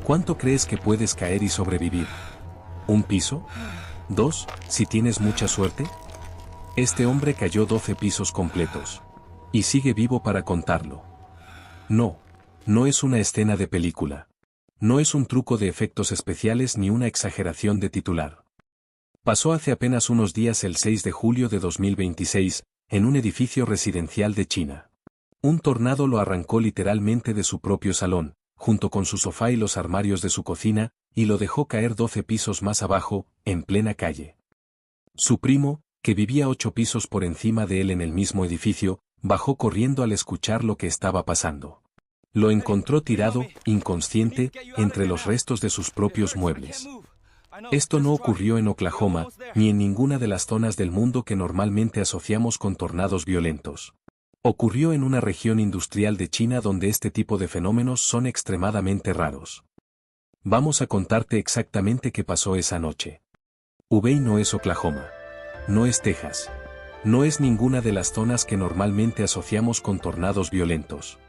¿Cuánto crees que puedes caer y sobrevivir? ¿Un piso? ¿Dos, si tienes mucha suerte? Este hombre cayó 12 pisos completos. Y sigue vivo para contarlo. No. No es una escena de película. No es un truco de efectos especiales ni una exageración de titular. Pasó hace apenas unos días el 6 de julio de 2026, en un edificio residencial de China. Un tornado lo arrancó literalmente de su propio salón, junto con su sofá y los armarios de su cocina, y lo dejó caer 12 pisos más abajo, en plena calle. Su primo, que vivía 8 pisos por encima de él en el mismo edificio, bajó corriendo al escuchar lo que estaba pasando. Lo encontró tirado, inconsciente, entre los restos de sus propios muebles. Esto no ocurrió en Oklahoma, ni en ninguna de las zonas del mundo que normalmente asociamos con tornados violentos. Ocurrió en una región industrial de China donde este tipo de fenómenos son extremadamente raros. Vamos a contarte exactamente qué pasó esa noche. Ubey no es Oklahoma. No es Texas. No es ninguna de las zonas que normalmente asociamos con tornados violentos.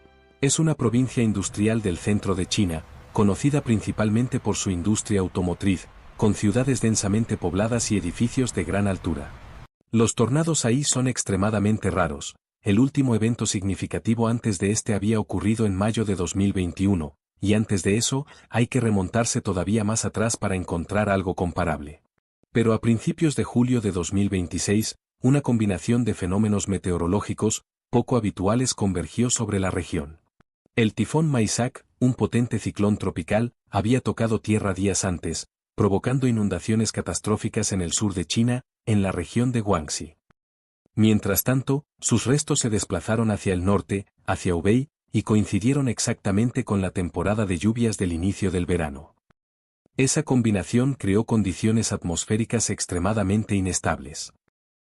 Es una provincia industrial del centro de China, conocida principalmente por su industria automotriz, con ciudades densamente pobladas y edificios de gran altura. Los tornados ahí son extremadamente raros. El último evento significativo antes de este había ocurrido en mayo de 2021, y antes de eso, hay que remontarse todavía más atrás para encontrar algo comparable. Pero a principios de julio de 2026, una combinación de fenómenos meteorológicos, poco habituales convergió sobre la región. El tifón Maisak, un potente ciclón tropical, había tocado tierra días antes, provocando inundaciones catastróficas en el sur de China, en la región de Guangxi. Mientras tanto, sus restos se desplazaron hacia el norte, hacia Hubei, y coincidieron exactamente con la temporada de lluvias del inicio del verano. Esa combinación creó condiciones atmosféricas extremadamente inestables.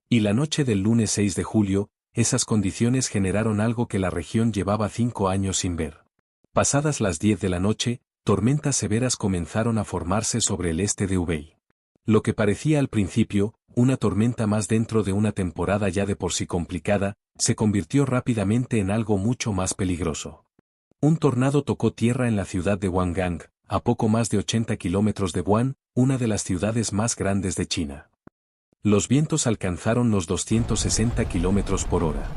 Y la noche del lunes 6 de julio, esas condiciones generaron algo que la región llevaba 5 años sin ver. Pasadas las 10 de la noche, tormentas severas comenzaron a formarse sobre el este de Hubei. Lo que parecía al principio, una tormenta más dentro de una temporada ya de por sí complicada, se convirtió rápidamente en algo mucho más peligroso. Un tornado tocó tierra en la ciudad de Wangang, a poco más de 80 kilómetros de Wuhan, una de las ciudades más grandes de China. Los vientos alcanzaron los 260 kilómetros por hora.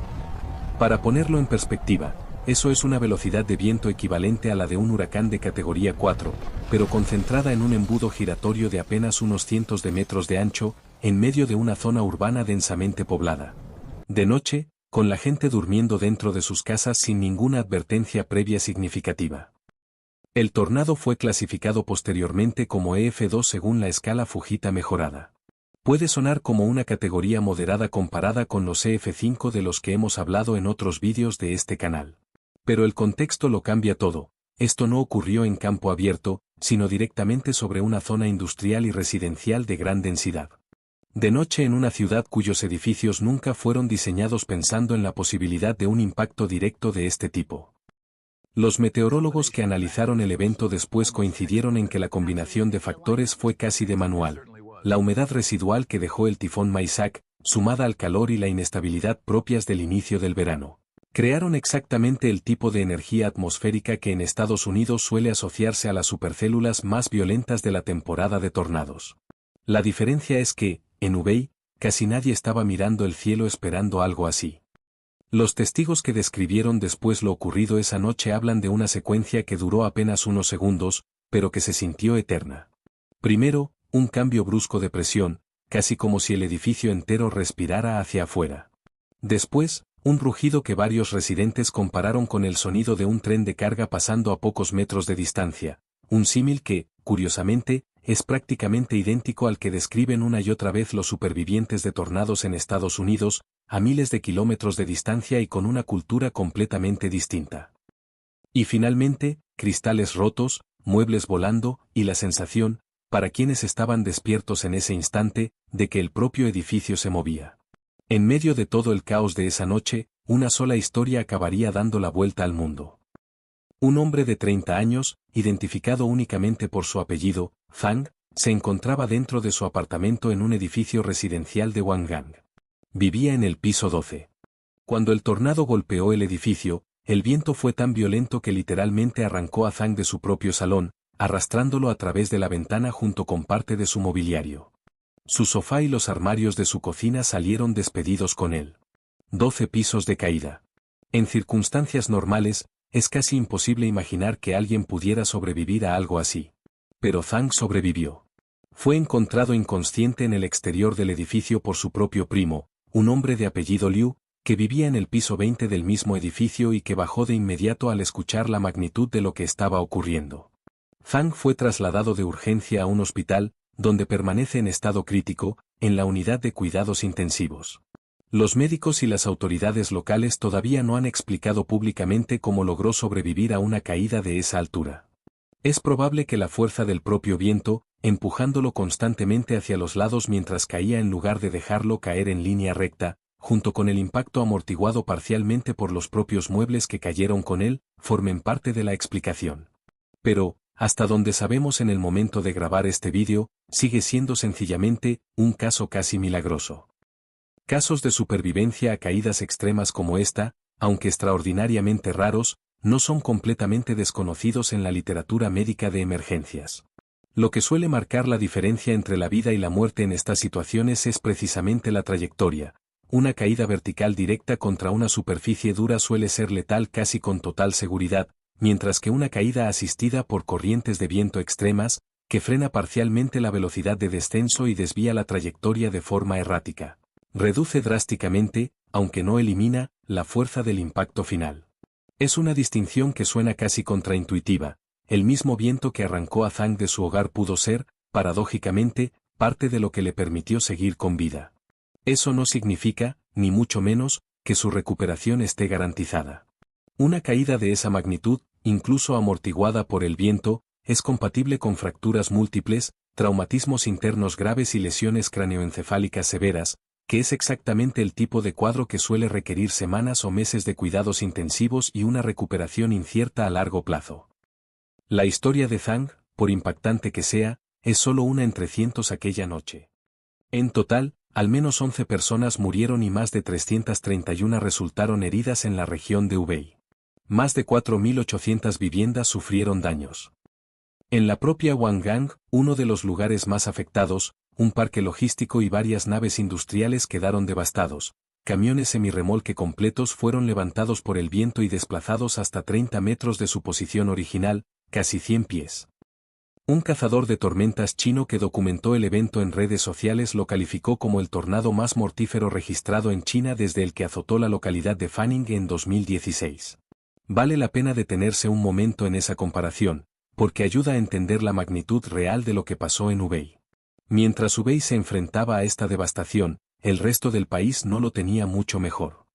Para ponerlo en perspectiva, eso es una velocidad de viento equivalente a la de un huracán de categoría 4, pero concentrada en un embudo giratorio de apenas unos cientos de metros de ancho, en medio de una zona urbana densamente poblada. De noche, con la gente durmiendo dentro de sus casas sin ninguna advertencia previa significativa. El tornado fue clasificado posteriormente como EF2 según la escala Fujita mejorada. Puede sonar como una categoría moderada comparada con los EF5 de los que hemos hablado en otros vídeos de este canal. Pero el contexto lo cambia todo. Esto no ocurrió en campo abierto, sino directamente sobre una zona industrial y residencial de gran densidad. De noche en una ciudad cuyos edificios nunca fueron diseñados pensando en la posibilidad de un impacto directo de este tipo. Los meteorólogos que analizaron el evento después coincidieron en que la combinación de factores fue casi de manual. La humedad residual que dejó el tifón Maisak, sumada al calor y la inestabilidad propias del inicio del verano, crearon exactamente el tipo de energía atmosférica que en Estados Unidos suele asociarse a las supercélulas más violentas de la temporada de tornados. La diferencia es que, en Hubei, casi nadie estaba mirando el cielo esperando algo así. Los testigos que describieron después lo ocurrido esa noche hablan de una secuencia que duró apenas unos segundos, pero que se sintió eterna. Primero, un cambio brusco de presión, casi como si el edificio entero respirara hacia afuera. Después, un rugido que varios residentes compararon con el sonido de un tren de carga pasando a pocos metros de distancia, un símil que, curiosamente, es prácticamente idéntico al que describen una y otra vez los supervivientes de tornados en Estados Unidos, a miles de kilómetros de distancia y con una cultura completamente distinta. Y finalmente, cristales rotos, muebles volando, y la sensación, para quienes estaban despiertos en ese instante, de que el propio edificio se movía. En medio de todo el caos de esa noche, una sola historia acabaría dando la vuelta al mundo. Un hombre de 30 años, identificado únicamente por su apellido, Zhang, se encontraba dentro de su apartamento en un edificio residencial de Wangang. Vivía en el piso 12. Cuando el tornado golpeó el edificio, el viento fue tan violento que literalmente arrancó a Zhang de su propio salón, arrastrándolo a través de la ventana junto con parte de su mobiliario. Su sofá y los armarios de su cocina salieron despedidos con él. 12 pisos de caída. En circunstancias normales, es casi imposible imaginar que alguien pudiera sobrevivir a algo así. Pero Zhang sobrevivió. Fue encontrado inconsciente en el exterior del edificio por su propio primo, un hombre de apellido Liu, que vivía en el piso 20 del mismo edificio y que bajó de inmediato al escuchar la magnitud de lo que estaba ocurriendo. Zhang fue trasladado de urgencia a un hospital, donde permanece en estado crítico, en la unidad de cuidados intensivos. Los médicos y las autoridades locales todavía no han explicado públicamente cómo logró sobrevivir a una caída de esa altura. Es probable que la fuerza del propio viento, empujándolo constantemente hacia los lados mientras caía en lugar de dejarlo caer en línea recta, junto con el impacto amortiguado parcialmente por los propios muebles que cayeron con él, formen parte de la explicación. Pero, hasta donde sabemos en el momento de grabar este vídeo, sigue siendo sencillamente un caso casi milagroso. Casos de supervivencia a caídas extremas como esta, aunque extraordinariamente raros, no son completamente desconocidos en la literatura médica de emergencias. Lo que suele marcar la diferencia entre la vida y la muerte en estas situaciones es precisamente la trayectoria. Una caída vertical directa contra una superficie dura suele ser letal casi con total seguridad, mientras que una caída asistida por corrientes de viento extremas, que frena parcialmente la velocidad de descenso y desvía la trayectoria de forma errática, reduce drásticamente, aunque no elimina, la fuerza del impacto final. Es una distinción que suena casi contraintuitiva. El mismo viento que arrancó a Zhang de su hogar pudo ser, paradójicamente, parte de lo que le permitió seguir con vida. Eso no significa, ni mucho menos, que su recuperación esté garantizada. Una caída de esa magnitud, incluso amortiguada por el viento, es compatible con fracturas múltiples, traumatismos internos graves y lesiones craneoencefálicas severas, que es exactamente el tipo de cuadro que suele requerir semanas o meses de cuidados intensivos y una recuperación incierta a largo plazo. La historia de Zhang, por impactante que sea, es solo una entre cientos aquella noche. En total, al menos 11 personas murieron y más de 331 resultaron heridas en la región de Hubei. Más de 4.800 viviendas sufrieron daños. En la propia Wangang, uno de los lugares más afectados, un parque logístico y varias naves industriales quedaron devastados. Camiones semirremolque completos fueron levantados por el viento y desplazados hasta 30 metros de su posición original, casi 100 pies. Un cazador de tormentas chino que documentó el evento en redes sociales lo calificó como el tornado más mortífero registrado en China desde el que azotó la localidad de Fanning en 2016. Vale la pena detenerse un momento en esa comparación, porque ayuda a entender la magnitud real de lo que pasó en Hubei. Mientras Hubei se enfrentaba a esta devastación, el resto del país no lo tenía mucho mejor.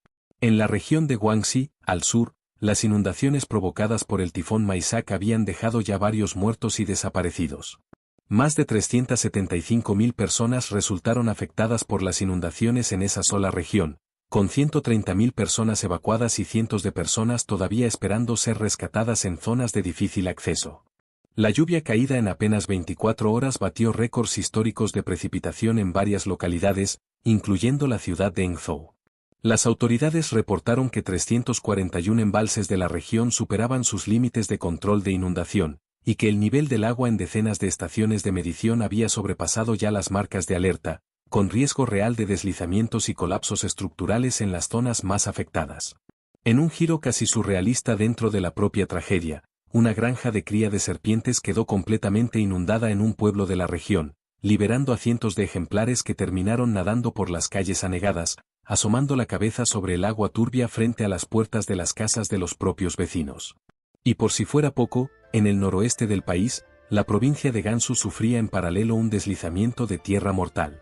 En la región de Guangxi, al sur, las inundaciones provocadas por el tifón Maisak habían dejado ya varios muertos y desaparecidos. Más de 375.000 personas resultaron afectadas por las inundaciones en esa sola región, con 130.000 personas evacuadas y cientos de personas todavía esperando ser rescatadas en zonas de difícil acceso. La lluvia caída en apenas 24 horas batió récords históricos de precipitación en varias localidades, incluyendo la ciudad de Hangzhou. Las autoridades reportaron que 341 embalses de la región superaban sus límites de control de inundación, y que el nivel del agua en decenas de estaciones de medición había sobrepasado ya las marcas de alerta, con riesgo real de deslizamientos y colapsos estructurales en las zonas más afectadas. En un giro casi surrealista dentro de la propia tragedia, una granja de cría de serpientes quedó completamente inundada en un pueblo de la región, liberando a cientos de ejemplares que terminaron nadando por las calles anegadas, asomando la cabeza sobre el agua turbia frente a las puertas de las casas de los propios vecinos. Y por si fuera poco, en el noroeste del país, la provincia de Gansu sufría en paralelo un deslizamiento de tierra mortal.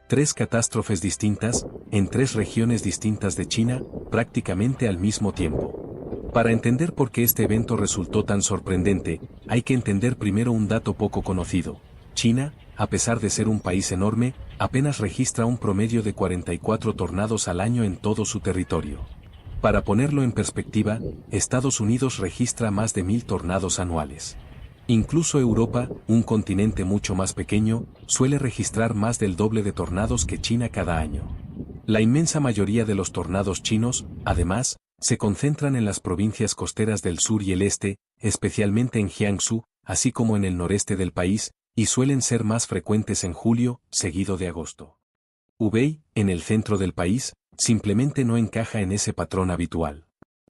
3 catástrofes distintas, en 3 regiones distintas de China, prácticamente al mismo tiempo. Para entender por qué este evento resultó tan sorprendente, hay que entender primero un dato poco conocido. China, a pesar de ser un país enorme, apenas registra un promedio de 44 tornados al año en todo su territorio. Para ponerlo en perspectiva, Estados Unidos registra más de 1.000 tornados anuales. Incluso Europa, un continente mucho más pequeño, suele registrar más del doble de tornados que China cada año. La inmensa mayoría de los tornados chinos, además, se concentran en las provincias costeras del sur y el este, especialmente en Jiangsu, así como en el noreste del país, y suelen ser más frecuentes en julio, seguido de agosto. Hubei, en el centro del país, simplemente no encaja en ese patrón habitual.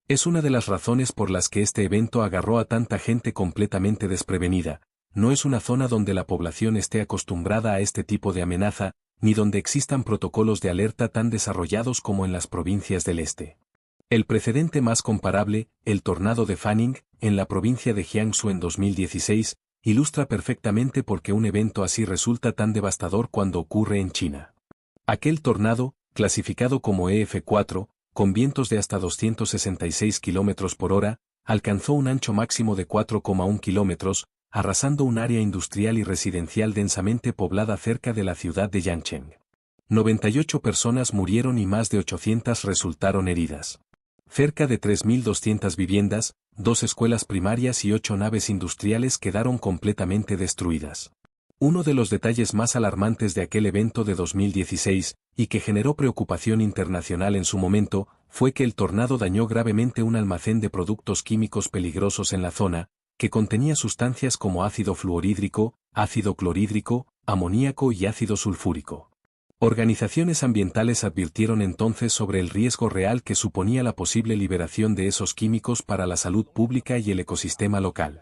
Es una de las razones por las que este evento agarró a tanta gente completamente desprevenida. No es una zona donde la población esté acostumbrada a este tipo de amenaza, ni donde existan protocolos de alerta tan desarrollados como en las provincias del este. El precedente más comparable, el tornado de Fanning, en la provincia de Jiangsu en 2016, ilustra perfectamente por qué un evento así resulta tan devastador cuando ocurre en China. Aquel tornado, clasificado como EF4, con vientos de hasta 266 km por hora, alcanzó un ancho máximo de 4,1 km, arrasando un área industrial y residencial densamente poblada cerca de la ciudad de Yancheng. 98 personas murieron y más de 800 resultaron heridas. Cerca de 3.200 viviendas, 2 escuelas primarias y 8 naves industriales quedaron completamente destruidas. Uno de los detalles más alarmantes de aquel evento de 2016, y que generó preocupación internacional en su momento, fue que el tornado dañó gravemente un almacén de productos químicos peligrosos en la zona, que contenía sustancias como ácido fluorhídrico, ácido clorhídrico, amoníaco y ácido sulfúrico. Organizaciones ambientales advirtieron entonces sobre el riesgo real que suponía la posible liberación de esos químicos para la salud pública y el ecosistema local.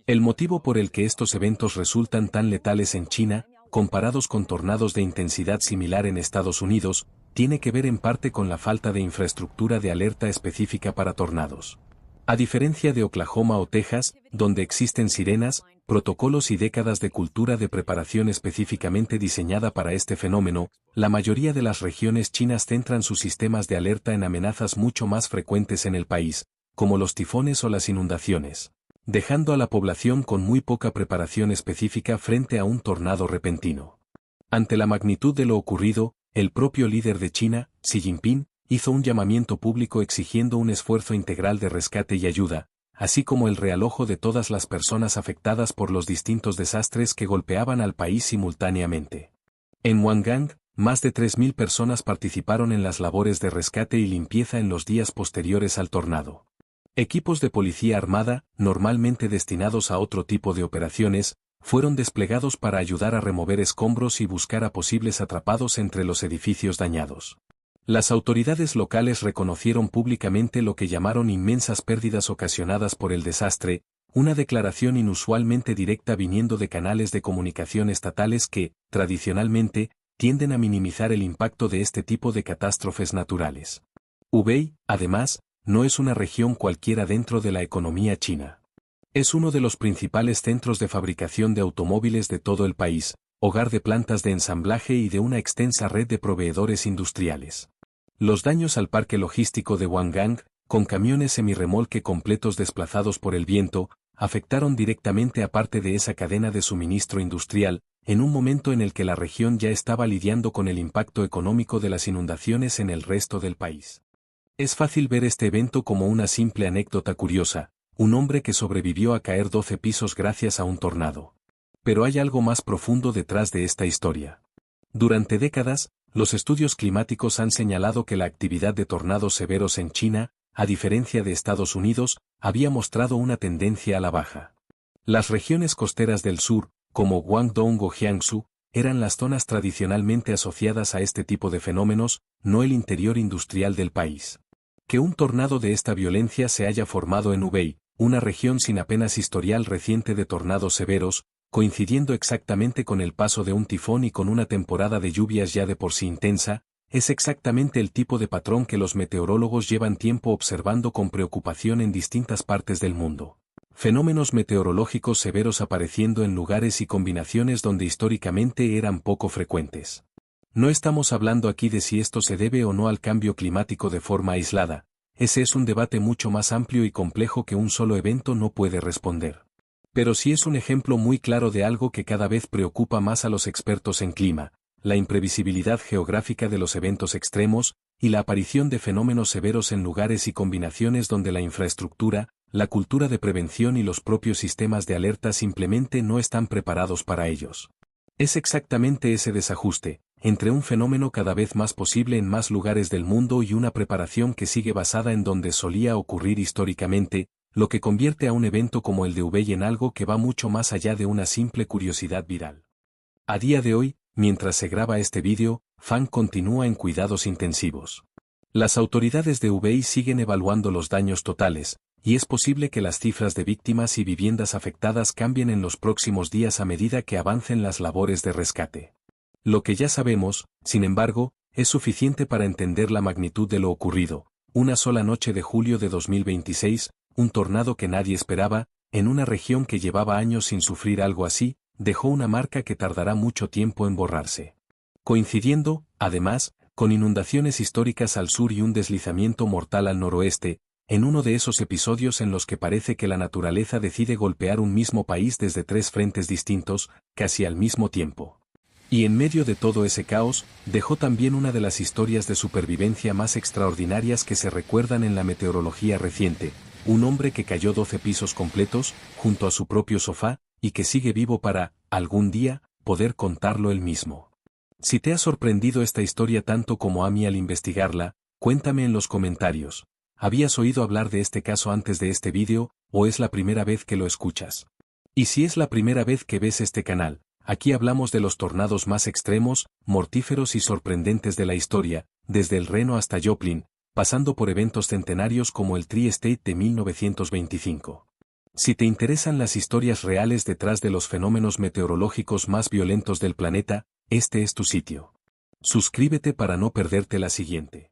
El motivo por el que estos eventos resultan tan letales en China, comparados con tornados de intensidad similar en Estados Unidos, tiene que ver en parte con la falta de infraestructura de alerta específica para tornados. A diferencia de Oklahoma o Texas, donde existen sirenas, protocolos y décadas de cultura de preparación específicamente diseñada para este fenómeno, la mayoría de las regiones chinas centran sus sistemas de alerta en amenazas mucho más frecuentes en el país, como los tifones o las inundaciones, dejando a la población con muy poca preparación específica frente a un tornado repentino. Ante la magnitud de lo ocurrido, el propio líder de China, Xi Jinping, hizo un llamamiento público exigiendo un esfuerzo integral de rescate y ayuda, así como el realojo de todas las personas afectadas por los distintos desastres que golpeaban al país simultáneamente. En Wangang, más de 3.000 personas participaron en las labores de rescate y limpieza en los días posteriores al tornado. Equipos de policía armada, normalmente destinados a otro tipo de operaciones, fueron desplegados para ayudar a remover escombros y buscar a posibles atrapados entre los edificios dañados. Las autoridades locales reconocieron públicamente lo que llamaron inmensas pérdidas ocasionadas por el desastre, una declaración inusualmente directa viniendo de canales de comunicación estatales que, tradicionalmente, tienden a minimizar el impacto de este tipo de catástrofes naturales. Hubei, además, no es una región cualquiera dentro de la economía china. Es uno de los principales centros de fabricación de automóviles de todo el país, hogar de plantas de ensamblaje y de una extensa red de proveedores industriales. Los daños al parque logístico de Wangang, con camiones semirremolque completos desplazados por el viento, afectaron directamente a parte de esa cadena de suministro industrial, en un momento en el que la región ya estaba lidiando con el impacto económico de las inundaciones en el resto del país. Es fácil ver este evento como una simple anécdota curiosa, un hombre que sobrevivió a caer 12 pisos gracias a un tornado. Pero hay algo más profundo detrás de esta historia. Durante décadas, los estudios climáticos han señalado que la actividad de tornados severos en China, a diferencia de Estados Unidos, había mostrado una tendencia a la baja. Las regiones costeras del sur, como Guangdong o Jiangsu, eran las zonas tradicionalmente asociadas a este tipo de fenómenos, no el interior industrial del país. Que un tornado de esta violencia se haya formado en Hubei, una región sin apenas historial reciente de tornados severos, coincidiendo exactamente con el paso de un tifón y con una temporada de lluvias ya de por sí intensa, es exactamente el tipo de patrón que los meteorólogos llevan tiempo observando con preocupación en distintas partes del mundo. Fenómenos meteorológicos severos apareciendo en lugares y combinaciones donde históricamente eran poco frecuentes. No estamos hablando aquí de si esto se debe o no al cambio climático de forma aislada, ese es un debate mucho más amplio y complejo que un solo evento no puede responder. Pero sí es un ejemplo muy claro de algo que cada vez preocupa más a los expertos en clima, la imprevisibilidad geográfica de los eventos extremos, y la aparición de fenómenos severos en lugares y combinaciones donde la infraestructura, la cultura de prevención y los propios sistemas de alerta simplemente no están preparados para ellos. Es exactamente ese desajuste, entre un fenómeno cada vez más posible en más lugares del mundo y una preparación que sigue basada en donde solía ocurrir históricamente, lo que convierte a un evento como el de Hubei en algo que va mucho más allá de una simple curiosidad viral. A día de hoy, mientras se graba este vídeo, Fang continúa en cuidados intensivos. Las autoridades de Hubei siguen evaluando los daños totales, y es posible que las cifras de víctimas y viviendas afectadas cambien en los próximos días a medida que avancen las labores de rescate. Lo que ya sabemos, sin embargo, es suficiente para entender la magnitud de lo ocurrido. Una sola noche de julio de 2026, un tornado que nadie esperaba, en una región que llevaba años sin sufrir algo así, dejó una marca que tardará mucho tiempo en borrarse. Coincidiendo, además, con inundaciones históricas al sur y un deslizamiento mortal al noroeste, en uno de esos episodios en los que parece que la naturaleza decide golpear un mismo país desde tres frentes distintos, casi al mismo tiempo. Y en medio de todo ese caos, dejó también una de las historias de supervivencia más extraordinarias que se recuerdan en la meteorología reciente, un hombre que cayó 12 pisos completos, junto a su propio sofá, y que sigue vivo para, algún día, poder contarlo él mismo. Si te ha sorprendido esta historia tanto como a mí al investigarla, cuéntame en los comentarios. ¿Habías oído hablar de este caso antes de este vídeo, o es la primera vez que lo escuchas? Y si es la primera vez que ves este canal, aquí hablamos de los tornados más extremos, mortíferos y sorprendentes de la historia, desde el Reno hasta Joplin, pasando por eventos centenarios como el Tri-State de 1925. Si te interesan las historias reales detrás de los fenómenos meteorológicos más violentos del planeta, este es tu sitio. Suscríbete para no perderte la siguiente.